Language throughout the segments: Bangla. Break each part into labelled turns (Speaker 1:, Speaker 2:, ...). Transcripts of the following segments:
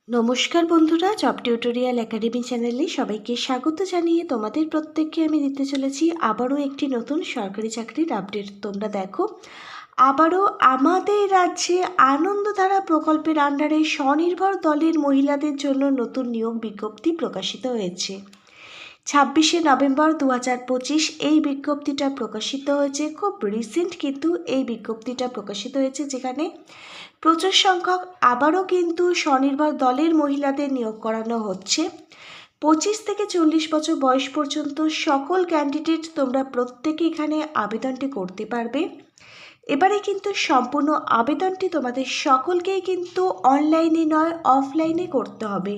Speaker 1: নমস্কার বন্ধুরা, জব টিউটোরিয়াল একাডেমি চ্যানেলে সবাইকে স্বাগত জানিয়ে তোমাদের প্রত্যেককে আমি দিতে চলেছি আবারও একটি নতুন সরকারি চাকরির আপডেট। তোমরা দেখো, আবারও আমাদের রাজ্যে আনন্দধারা প্রকল্পের আন্ডারে স্বনির্ভর দলের মহিলাদের জন্য নতুন নিয়োগ বিজ্ঞপ্তি প্রকাশিত হয়েছে। 26শে নভেম্বর 2025 এই বিজ্ঞপ্তিটা প্রকাশিত হয়েছে। খুব রিসেন্ট কিন্তু এই বিজ্ঞপ্তিটা প্রকাশিত হয়েছে, যেখানে প্রচুর সংখ্যক আবারও কিন্তু স্বনির্ভর দলের মহিলাদের নিয়োগ করানো হচ্ছে। 25 থেকে 40 বছর বয়স পর্যন্ত সকল ক্যান্ডিডেট তোমরা প্রত্যেকে এখানে আবেদনটি করতে পারবে। এবারে কিন্তু সম্পূর্ণ আবেদনটি তোমাদের সকলকেই কিন্তু অনলাইনে নয় অফলাইনে করতে হবে।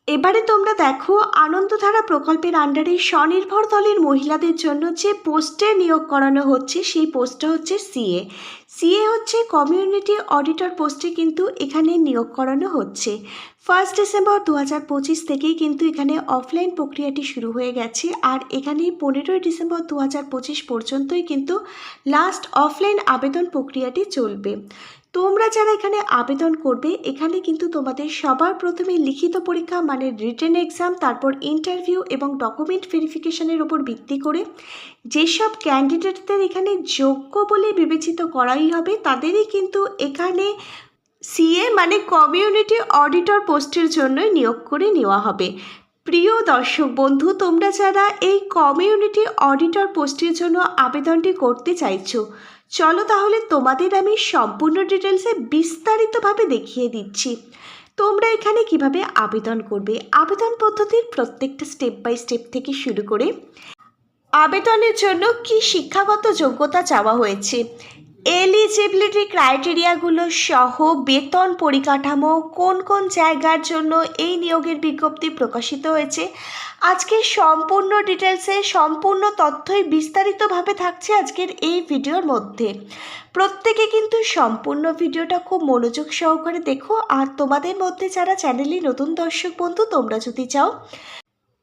Speaker 1: এবারে তোমরা দেখো, আনন্দধারা প্রকল্পের আন্ডারে স্বনির্ভর দলের মহিলাদের জন্য যে পোস্টে নিয়োগ করানো হচ্ছে সেই পোস্টটা হচ্ছে সিএ হচ্ছে কমিউনিটি অডিটর পোস্টে কিন্তু এখানে নিয়োগ করানো হচ্ছে। 1 ডিসেম্বর 2025 থেকেই কিন্তু এখানে অফলাইন প্রক্রিয়াটি শুরু হয়ে গেছে, আর এখানে 15 ডিসেম্বর 2025 পর্যন্তই কিন্তু লাস্ট অফলাইন আবেদন প্রক্রিয়াটি চলবে। তোমরা যারা এখানে আবেদন করবে, এখানে কিন্তু তোমাদের সবার প্রথমে লিখিত পরীক্ষা মানে রিটেন এক্সাম, তারপর ইন্টারভিউ এবং ডকুমেন্ট ভেরিফিকেশনের উপর ভিত্তি করে যেসব ক্যান্ডিডেটদের এখানে যোগ্য বলে বিবেচিত করাই হবে তাদেরই কিন্তু এখানে সিএ মানে কমিউনিটি অডিটর পোস্টের জন্যই নিয়োগ করে নেওয়া হবে। প্রিয় দর্শক বন্ধু, তোমরা যারা এই কমিউনিটি অডিটর পোস্টের জন্য আবেদনটি করতে চাইছো, চলো তাহলে তোমাদের আমি সম্পূর্ণ ডিটেলসে বিস্তারিতভাবে দেখিয়ে দিচ্ছি তোমরা এখানে কিভাবে আবেদন করবে। আবেদন পদ্ধতির প্রত্যেকটা স্টেপ বাই স্টেপ থেকে শুরু করে আবেদনের জন্য কি শিক্ষাগত যোগ্যতা চাওয়া হয়েছে, এলিজিবিলিটি ক্রাইটেরিয়াগুলো সহ বেতন পরিকাঠামো, কোন কোন জায়গার জন্য এই নিয়োগের বিজ্ঞপ্তি প্রকাশিত হয়েছে, আজকে সম্পূর্ণ ডিটেলসে সম্পূর্ণ তথ্যই বিস্তারিতভাবে থাকছে আজকের এই ভিডিওর মধ্যে। প্রত্যেকে কিন্তু সম্পূর্ণ ভিডিওটা খুব মনোযোগ সহকারে দেখো। আর তোমাদের মধ্যে যারা চ্যানেলে নতুন দর্শক বন্ধু, তোমরা যদি চাও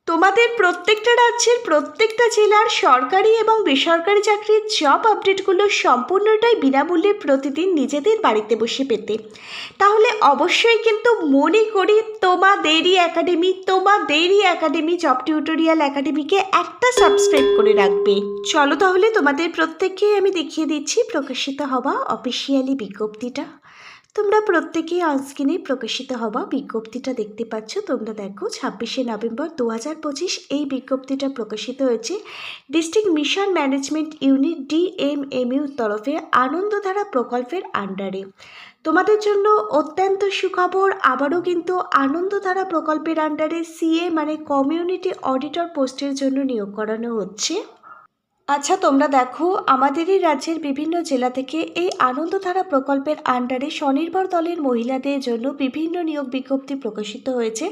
Speaker 1: তোমাদের প্রত্যেকটা রাজ্যের প্রত্যেকটা জেলার সরকারি এবং বেসরকারি চাকরির জব আপডেটগুলো সম্পূর্ণটাই বিনামূল্যে প্রতিদিন নিজেদের বাড়িতে বসে পেতে, তাহলে অবশ্যই কিন্তু মনে করি তোমাদেরই একাডেমি জব টিউটোরিয়াল একাডেমিকে একটা সাবস্ক্রাইব করে রাখবে। চলো তাহলে তোমাদের প্রত্যেককেই আমি দেখিয়ে দিচ্ছি প্রকাশিত হওয়া অফিসিয়ালি বিজ্ঞপ্তিটা। তোমরা প্রত্যেকেই অনস্ক্রিনে প্রকাশিত হওয়া বিজ্ঞপ্তিটা দেখতে পাচ্ছ। তোমরা দেখো, 26শে নভেম্বর 2025 এই বিজ্ঞপ্তিটা প্রকাশিত হয়েছে district mission management unit DMMU তরফে আনন্দধারা প্রকল্পের আন্ডারে। তোমাদের জন্য অত্যন্ত সুখবর, আবারও কিন্তু আনন্দধারা প্রকল্পের আন্ডারে সিএ মানে কমিউনিটি অডিটর পোস্টের জন্য নিয়োগ করানো হচ্ছে। আচ্ছা, তোমরা দেখো, আমাদেরই রাজ্যের বিভিন্ন জেলা থেকে এই আনন্দধারা প্রকল্পের আন্ডারে স্বনির্ভর দলের মহিলাদের জন্য বিভিন্ন নিয়োগ বিজ্ঞপ্তি প্রকাশিত হয়েছে,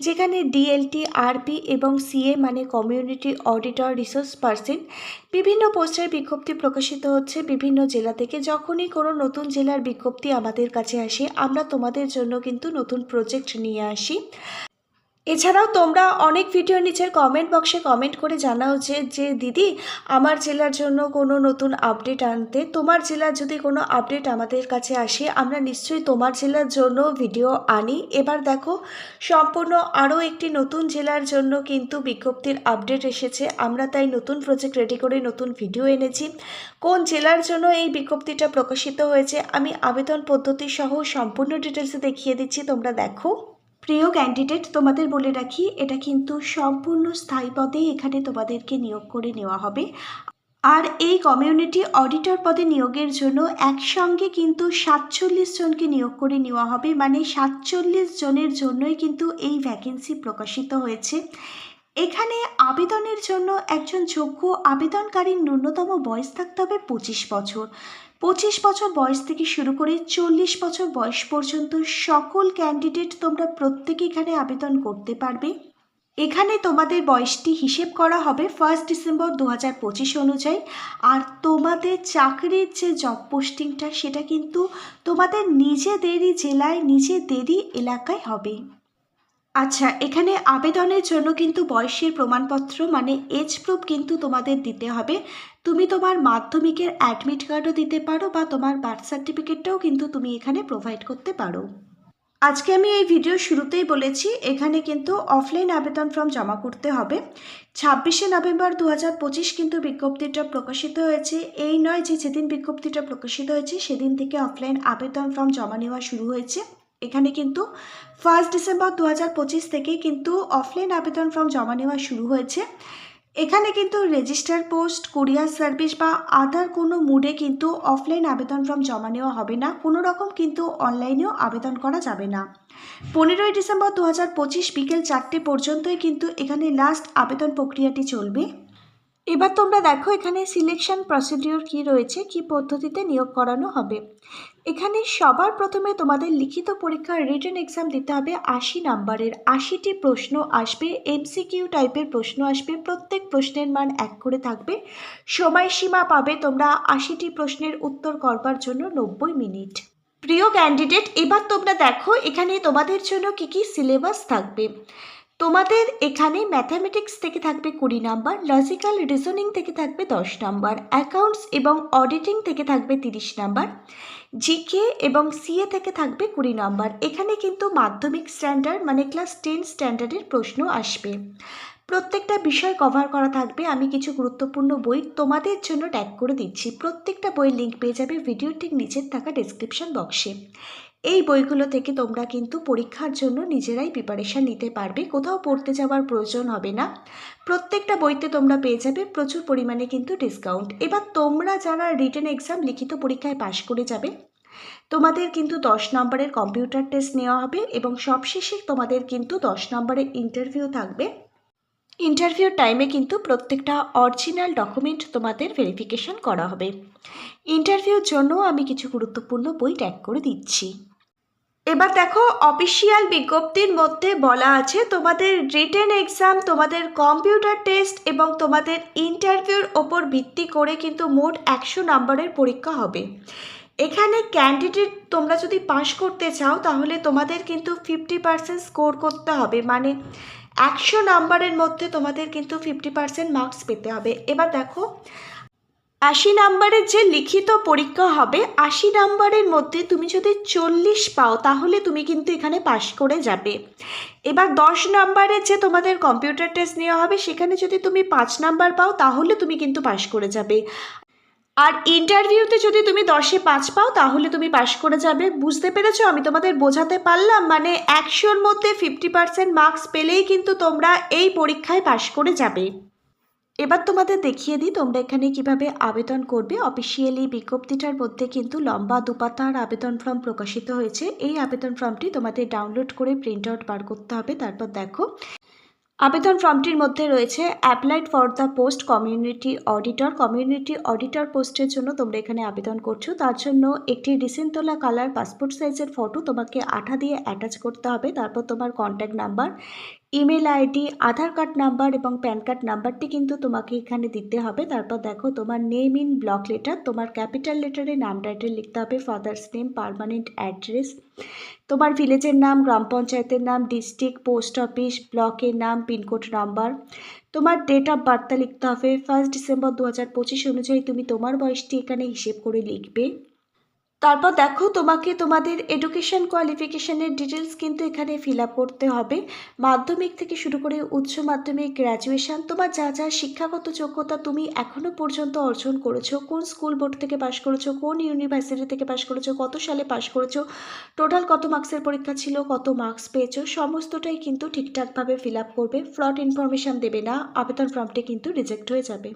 Speaker 1: যেখানে ডিএলটি, আরপি এবং সিএ মানে কমিউনিটি অডিটর রিসোর্স পার্সন বিভিন্ন পোস্টের বিজ্ঞপ্তি প্রকাশিত হচ্ছে বিভিন্ন জেলা থেকে। যখনই কোনো নতুন জেলার বিজ্ঞপ্তি আমাদের কাছে আসে, আমরা তোমাদের জন্য কিন্তু নতুন প্রজেক্ট নিয়ে আসি। এছাড়াও তোমরা অনেক ভিডিওর নিচের কমেন্ট বক্সে কমেন্ট করে জানাও যে দিদি আমার জেলার জন্য কোনো নতুন আপডেট আনতে। তোমার জেলার যদি কোনো আপডেট আমাদের কাছে আসে, আমরা নিশ্চয়ই তোমার জেলার জন্য ভিডিও আনি। এবার দেখো, সম্পূর্ণ আরও একটি নতুন জেলার জন্য কিন্তু বিজ্ঞপ্তির আপডেট এসেছে। আমরা তাই নতুন প্রজেক্ট রেডি করে নতুন ভিডিও এনেছি। কোন জেলার জন্য এই বিজ্ঞপ্তিটা প্রকাশিত হয়েছে আমি আবেদন পদ্ধতি সহ সম্পূর্ণ ডিটেলসে দেখিয়ে দিচ্ছি, তোমরা দেখো। প্রিয় ক্যান্ডিডেট, তোমাদের বলে রাখি, এটা কিন্তু সম্পূর্ণ স্থায়ী পদে এখানে তোমাদেরকে নিয়োগ করে নেওয়া হবে। আর এই কমিউনিটি অডিটর পদে নিয়োগের জন্য একসঙ্গে কিন্তু 47 জনকে নিয়োগ করে নেওয়া হবে, মানে 47 জনের জন্যই কিন্তু এই ভ্যাকেন্সি প্রকাশিত হয়েছে। এখানে আবেদনের জন্য একজন যোগ্য আবেদনকারীর ন্যূনতম বয়স থাকতে হবে 25 বছর। 25 বছর বয়স থেকে শুরু করে 40 বছর বয়স পর্যন্ত সকল ক্যান্ডিডেট তোমরা প্রত্যেকে এখানে আবেদন করতে পারবে। এখানে তোমাদের বয়সটি হিসেব করা হবে 1 ডিসেম্বর 2025 অনুযায়ী। আর তোমাদের চাকরির যে জব পোস্টিংটা সেটা কিন্তু তোমাদের নিজেদেরই জেলায় নিজেদেরই এলাকায় হবে। আচ্ছা, এখানে আবেদনের জন্য কিন্তু বয়সের প্রমাণপত্র মানে এজ প্রুফ কিন্তু তোমাদের দিতে হবে। তুমি তোমার মাধ্যমিকের অ্যাডমিট কার্ডও দিতে পারো বা তোমার বার্থ সার্টিফিকেটটাও কিন্তু তুমি এখানে প্রোভাইড করতে পারো। আজকে আমি এই ভিডিও শুরুতেই বলেছি এখানে কিন্তু অফলাইন আবেদন ফর্ম জমা করতে হবে। 26শে নভেম্বর 2025 কিন্তু বিজ্ঞপ্তিটা প্রকাশিত হয়েছে। এই নয় যে যেদিন বিজ্ঞপ্তিটা প্রকাশিত হয়েছে সেদিন থেকে অফলাইন আবেদন ফর্ম জমা নেওয়া শুরু হয়েছে। এখানে কিন্তু 1 ডিসেম্বর 2025 থেকেই কিন্তু অফলাইন আবেদন ফর্ম জমা নেওয়া শুরু হয়েছে। এখানে কিন্তু রেজিস্টার পোস্ট, কুরিয়ার সার্ভিস বা আদার কোনো মোডে কিন্তু অফলাইন আবেদন ফর্ম জমা নেওয়া হবে না। কোনো রকম কিন্তু অনলাইনেও আবেদন করা যাবে না। 15 ডিসেম্বর 2025 বিকেল 4টে পর্যন্তই কিন্তু এখানে লাস্ট আবেদন প্রক্রিয়াটি চলবে। এবার তোমরা দেখো এখানে সিলেকশন প্রসিডিওর কি রয়েছে, কি পদ্ধতিতে নিয়োগ করানো হবে। এখানে সবার প্রথমে তোমাদের লিখিত পরীক্ষার রিটেন এক্সাম দিতে হবে। 80 নাম্বারের 80টি প্রশ্ন আসবে, এমসিকিউ টাইপের প্রশ্ন আসবে। প্রত্যেক প্রশ্নের মান 1 করে থাকবে। সময়সীমা পাবে তোমরা 80টি প্রশ্নের উত্তর করবার জন্য 90 মিনিট। প্রিয় ক্যান্ডিডেট, এবার তোমরা দেখো এখানে তোমাদের জন্য কি কি সিলেবাস থাকবে। তোমাদের এখানে ম্যাথামেটিক্স থেকে থাকবে 20 নাম্বার, লজিক্যাল রিজনিং থেকে থাকবে 10 নাম্বার, অ্যাকাউন্টস এবং অডিটিং থেকে থাকবে 30 নাম্বার, জিকে এবং সিএ থেকে থাকবে 20 নাম্বার। এখানে কিন্তু মাধ্যমিক স্ট্যান্ডার্ড মানে ক্লাস 10 স্ট্যান্ডার্ডের প্রশ্ন আসবে। প্রত্যেকটা বিষয় কভার করা থাকবে। আমি কিছু গুরুত্বপূর্ণ বই তোমাদের জন্য ট্যাগ করে দিচ্ছি। প্রত্যেকটা বইয়ের লিঙ্ক পেয়ে যাবে ভিডিওর ঠিক নিচের থাকা ডেসক্রিপশন বক্সে। এই বইগুলো থেকে তোমরা কিন্তু পরীক্ষার জন্য নিজেরাই প্রিপারেশান নিতে পারবে, কোথাও পড়তে যাওয়ার প্রয়োজন হবে না। প্রত্যেকটা বইতে তোমরা পেয়ে যাবে প্রচুর পরিমাণে কিন্তু ডিসকাউন্ট। এবার তোমরা যারা রিটেন এক্সাম লিখিত পরীক্ষায় পাশ করে যাবে তোমাদের কিন্তু 10 নম্বরের কম্পিউটার টেস্ট নেওয়া হবে এবং সবশেষে তোমাদের কিন্তু 10 নম্বরের ইন্টারভিউ থাকবে। ইন্টারভিউর টাইমে কিন্তু প্রত্যেকটা অরিজিনাল ডকুমেন্ট তোমাদের ভেরিফিকেশন করা হবে। ইন্টারভিউর জন্য আমি কিছু গুরুত্বপূর্ণ বই ট্যাগ করে দিচ্ছি। এবার দেখো অফিসিয়াল বিজ্ঞপ্তির মধ্যে বলা আছে তোমাদের রিটেন এক্সাম, তোমাদের কম্পিউটার টেস্ট এবং তোমাদের ইন্টারভিউর ওপর ভিত্তি করে কিন্তু মোট 100 নম্বরের পরীক্ষা হবে। এখানে ক্যান্ডিডেট তোমরা যদি পাশ করতে চাও তাহলে তোমাদের কিন্তু 50% স্কোর করতে হবে, মানে 100 নাম্বারের মধ্যে তোমাদের কিন্তু 50% মার্কস পেতে হবে। এবার দেখো 80 নাম্বারের যে লিখিত পরীক্ষা হবে, 80 নাম্বারের মধ্যে তুমি যদি 40 পাও তাহলে তুমি কিন্তু এখানে পাশ করে যাবে। এবার 10 নাম্বারের যে তোমাদের কম্পিউটার টেস্ট নেওয়া হবে সেখানে যদি তুমি 5 নাম্বার পাও তাহলে তুমি কিন্তু পাশ করে যাবে। আর ইন্টারভিউতে যদি তুমি 10-এ 5 পাও তাহলে তুমি পাশ করে যাবে। বুঝতে পেরেছো আমি তোমাদের বোঝাতে পারলাম? মানে 100-র মধ্যে 50% মার্কস পেলেই কিন্তু তোমরা এই পরীক্ষায় পাশ করে যাবে। এবার তোমাদের দেখিয়ে দিই তোমরা এখানে কিভাবে আবেদন করবে। অফিসিয়ালি বিজ্ঞপ্তিটার মধ্যে কিন্তু লম্বা দুপাতার আবেদন ফর্ম প্রকাশিত হয়েছে। এই আবেদন ফর্মটি তোমাদের ডাউনলোড করে প্রিন্ট আউট বার করতে হবে। তারপর দেখো আবেদন ফর্মটির মধ্যে রয়েছে applied for the post community auditor. Community auditor পোস্টের জন্য তোমরা এখানে আবেদন করছো। তার জন্য একটি রিসেন্ট তোলা কালার পাসপোর্ট সাইজের ফটো তোমাকে আঠা দিয়ে অ্যাটাচ করতে হবে। তারপর তোমার কন্ট্যাক্ট নাম্বার, ইমেল আইডি, আধার কার্ড নাম্বার এবং প্যান কার্ড নাম্বারটি কিন্তু তোমাকে এখানে দিতে হবে। তারপর দেখো তোমার নেম ইন ব্লক লেটার, তোমার ক্যাপিটাল লেটারে নাম টাইটেল লিখতে হবে, ফাদার্স নেম, পার্মানেন্ট অ্যাড্রেস, তোমার ভিলেজের নাম, গ্রাম পঞ্চায়েতের নাম, ডিস্ট্রিক্ট, পোস্ট অফিস, ব্লকের নাম, পিনকোড নাম্বার, তোমার ডেট অফ বার্থটা লিখতে হবে। 1 ডিসেম্বর 2025 অনুযায়ী তুমি তোমার বয়সটি এখানে হিসেব করে লিখবে। তারপর দেখো তোমাকে তোমাদের এডুকেশন কোয়ালিফিকেশানের ডিটেলস কিন্তু এখানে ফিল আপ করতে হবে। মাধ্যমিক থেকে শুরু করে উচ্চ মাধ্যমিক, গ্র্যাজুয়েশন, তোমার যা যা শিক্ষাগত যোগ্যতা তুমি এখনও পর্যন্ত অর্জন করেছো, কোন স্কুল বোর্ড থেকে পাশ করেছো, কোন ইউনিভার্সিটি থেকে পাশ করেছো, কত সালে পাশ করেছো, টোটাল কত মার্কসের পরীক্ষা ছিল, কত মার্কস পেয়েছো, সমস্তটাই কিন্তু ঠিকঠাকভাবে ফিল আপ করবে। ফ্রড ইনফরমেশান দেবে না, আবেদন ফর্মটি কিন্তু রিজেক্ট হয়ে যাবে।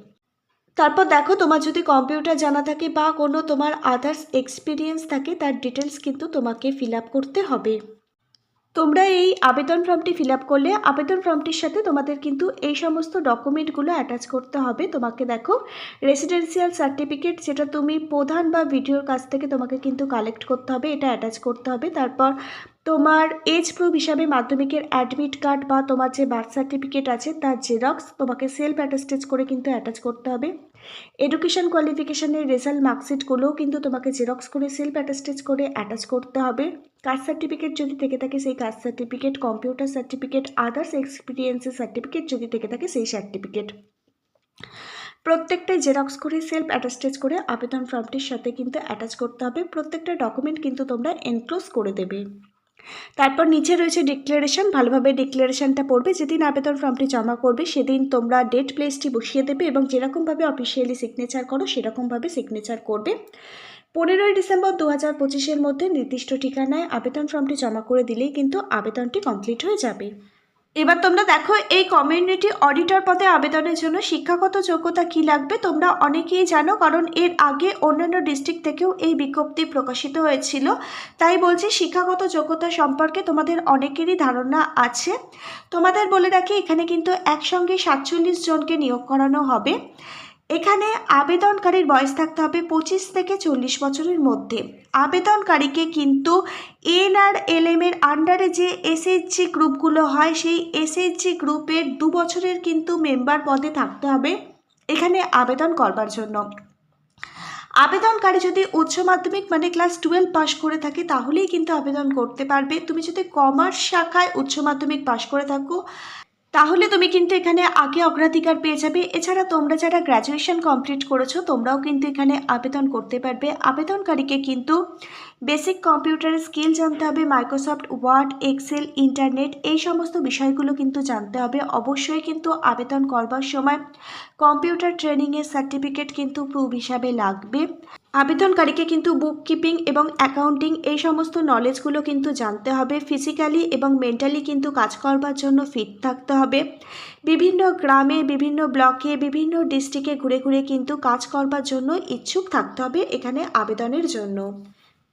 Speaker 1: তারপর দেখো তোমার যদি কম্পিউটার জানা থাকে বা কোনো তোমার আদার্স এক্সপিরিয়েন্স থাকে তার ডিটেলস কিন্তু তোমাকে ফিল আপ করতে হবে। তোমরা এই আবেদন ফর্মটি ফিল আপ করলে আবেদন ফর্মটির সাথে তোমাদের কিন্তু এই সমস্ত ডকুমেন্টগুলো অ্যাটাচ করতে হবে। তোমাকে দেখো রেসিডেন্সিয়াল সার্টিফিকেট, যেটা তুমি প্রধান বা ভিডিওর কাছ থেকে তোমাকে কিন্তু কালেক্ট করতে হবে, এটা অ্যাটাচ করতে হবে। তারপর তোমার এজ প্রুফ হিসাবে মাধ্যমিকের অ্যাডমিট কার্ড বা তোমার যে বার্থ সার্টিফিকেট আছে তার জেরক্স তোমাকে সেলফ অ্যাটাস্টেজ করে কিন্তু অ্যাটাচ করতে হবে। এডুকেশন কোয়ালিফিকেশানের রেজাল্ট মার্কশিটগুলোও কিন্তু তোমাকে জেরক্স করে সেলফ অ্যাটাস্টেজ করে অ্যাটাচ করতে হবে। কাস্ট সার্টিফিকেট যদি থেকে থাকে সেই caste certificate, computer certificate, others এক্সপিরিয়েন্সের সার্টিফিকেট যদি থেকে থাকে সেই সার্টিফিকেট, প্রত্যেকটাই জেরক্স করে সেলফ অ্যাটাস্টেজ করে আবেদন ফর্মটির সাথে কিন্তু অ্যাটাচ করতে হবে। প্রত্যেকটা ডকুমেন্ট কিন্তু তোমরা এনক্লোজ করে দেবে। তারপর নিচে রয়েছে ডিক্লারেশন, ভালোভাবে ডিক্লারেশনটা পড়বে। যেদিন আবেদন ফর্মটি জমা করবে সেদিন তোমরা ডেট প্লেসটি বসিয়ে দেবে এবং যেরকমভাবে অফিসিয়ালি সিগনেচার করো সেরকমভাবে সিগনেচার করবে। 15ই ডিসেম্বর 2025-এর মধ্যে নির্দিষ্ট ঠিকানায় আবেদন ফর্মটি জমা করে দিলেই কিন্তু আবেদনটি কমপ্লিট হয়ে যাবে। এবার তোমরা দেখো এই কমিউনিটি অডিটর পদে আবেদনের জন্য শিক্ষাগত যোগ্যতা কি লাগবে তোমরা অনেকেই জানো, কারণ এর আগে অন্যান্য ডিস্ট্রিক্ট থেকেও এই বিজ্ঞপ্তি প্রকাশিত হয়েছিল। তাই বলছি শিক্ষাগত যোগ্যতা সম্পর্কে তোমাদের অনেকেরই ধারণা আছে। তোমাদের বলে রাখি এখানে কিন্তু একসঙ্গে 47 জনকে নিয়োগ করানো হবে। এখানে আবেদনকারীর বয়স থাকতে হবে 25 থেকে 40 বছরের মধ্যে। আবেদনকারীকে কিন্তু NRLM এর আন্ডারে যে SHG গ্রুপগুলো হয় সেই SHG গ্রুপের 2 বছরের কিন্তু মেম্বার পদে থাকতে হবে এখানে আবেদন করবার জন্য। আবেদনকারী যদি উচ্চ মাধ্যমিক মানে ক্লাস 12 পাশ করে থাকে তাহলেই কিন্তু আবেদন করতে পারবে। তুমি যদি কমার্স শাখায় উচ্চ মাধ্যমিক পাশ করে থাকো তাহলে তুমি কিন্তু এখানে আগে অগ্রাধিকার পেয়ে যাবে। এছাড়া তোমরা যারা গ্র্যাজুয়েশন কমপ্লিট করেছো তোমরাও কিন্তু এখানে আবেদন করতে পারবে। আবেদনকারীকে কিন্তু বেসিক কম্পিউটার স্কিল জানতে হবে, মাইক্রোসফট ওয়ার্ড, এক্সেল, ইন্টারনেট এই সমস্ত বিষয়গুলো কিন্তু জানতে হবে। অবশ্যই কিন্তু আবেদন করবার সময় কম্পিউটার ট্রেনিংয়ের সার্টিফিকেট কিন্তু প্রুফ হিসাবে লাগবে। আবেদনকারীকে কিন্তু বুক কিপিং এবং অ্যাকাউন্টিং এই সমস্ত নলেজগুলো কিন্তু জানতে হবে। ফিজিক্যালি এবং মেন্টালি কিন্তু কাজ করবার জন্য ফিট থাকতে হবে। বিভিন্ন গ্রামে, বিভিন্ন ব্লকে, বিভিন্ন ডিস্ট্রিক্টে ঘুরে ঘুরে কিন্তু কাজ করবার জন্য ইচ্ছুক থাকতে হবে এখানে আবেদনের জন্য।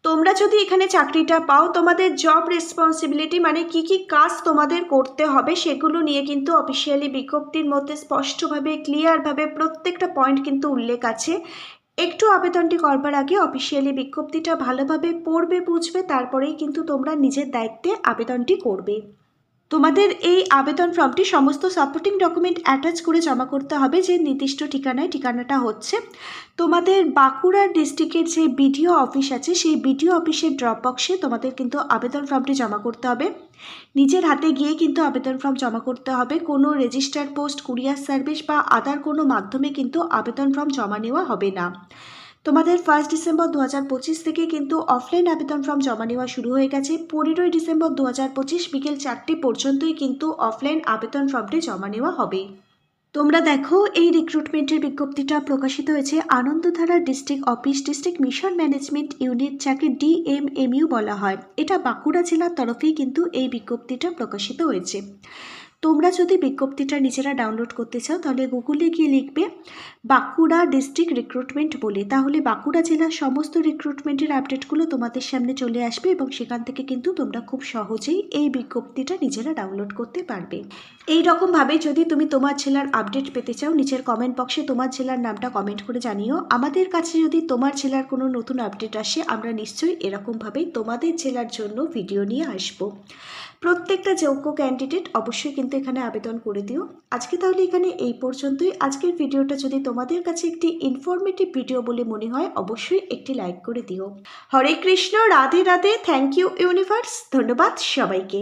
Speaker 1: তোমরা যদি এখানে চাকরিটা পাও তোমাদের জব রেসপন্সিবিলিটি মানে কি কি কাজ তোমাদের করতে হবে সেগুলো নিয়ে কিন্তু অফিসিয়ালি বিজ্ঞপ্তির মধ্যে স্পষ্টভাবে ক্লিয়ারভাবে প্রত্যেকটা পয়েন্ট কিন্তু উল্লেখ আছে। একটু আবেদনটি করবার আগে অফিসিয়ালি বিজ্ঞপ্তিটা ভালোভাবে পড়বে, বুঝবে, তারপরেই কিন্তু তোমরা নিজের দায়িত্বে আবেদনটি করবে। তোমাদের এই আবেদন ফর্মটি সমস্ত সাপোর্টিং ডকুমেন্ট অ্যাটাচ করে জমা করতে হবে যে নির্দিষ্ট ঠিকানায়। ঠিকানাটা হচ্ছে তোমাদের বাঁকুড়া ডিস্ট্রিক্টের যে বিডিও অফিস আছে সেই বিডিও অফিসের ড্রপ বক্সে তোমাদের কিন্তু আবেদন ফর্মটি জমা করতে হবে। নিজের হাতে গিয়ে কিন্তু আবেদন ফর্ম জমা করতে হবে। কোনো রেজিস্টার পোস্ট, কুরিয়ার সার্ভিস বা আদার কোনো মাধ্যমে কিন্তু আবেদন ফর্ম জমা নেওয়া হবে না। তোমাদের 1 ডিসেম্বর 2025 থেকে কিন্তু অফলাইন আবেদন ফর্ম জমা নেওয়া শুরু হয়ে গেছে। 15ই ডিসেম্বর 2025 বিকেল 4টে পর্যন্তই কিন্তু অফলাইন আবেদন ফর্মটি জমা নেওয়া হবে। তোমরা দেখো এই রিক্রুটমেন্টের বিজ্ঞপ্তিটা প্রকাশিত হয়েছে Anandadhara district office, district mission management unit, যাকে DMMU বলা হয়। এটা বাঁকুড়া জেলার তরফেই কিন্তু এই বিজ্ঞপ্তিটা প্রকাশিত হয়েছে। তোমরা যদি বিজ্ঞপ্তিটা নিজেরা ডাউনলোড করতে চাও তাহলে গুগলে গিয়ে লিখবে বাঁকুড়া ডিস্ট্রিক্ট রিক্রুটমেন্ট বলে, তাহলে বাঁকুড়া জেলার সমস্ত রিক্রুটমেন্টের আপডেটগুলো তোমাদের সামনে চলে আসবে এবং সেখান থেকে কিন্তু তোমরা খুব সহজেই এই বিজ্ঞপ্তিটা নিজেরা ডাউনলোড করতে পারবে। এই রকমভাবে যদি তুমি তোমার জেলার আপডেট পেতে চাও নিচের কমেন্ট বক্সে তোমার জেলার নামটা কমেন্ট করে জানিও। আমাদের কাছে যদি তোমার জেলার কোনো নতুন আপডেট আসে আমরা নিশ্চয়ই এরকমভাবেই তোমাদের জেলার জন্য ভিডিও নিয়ে আসবো। প্রত্যেকটা যোগ্য ক্যান্ডিডেট অবশ্যই কিন্তু এখানে আবেদন করে দিও। আজকে তাহলে এখানে এই পর্যন্তই। আজকের ভিডিওটা যদি তোমাদের কাছে একটি ইনফরমেটিভ ভিডিও বলে মনে হয় অবশ্যই একটি লাইক করে দিও। Hare Krishna, Radhe Radhe, thank you universe, ধন্যবাদ সবাইকে।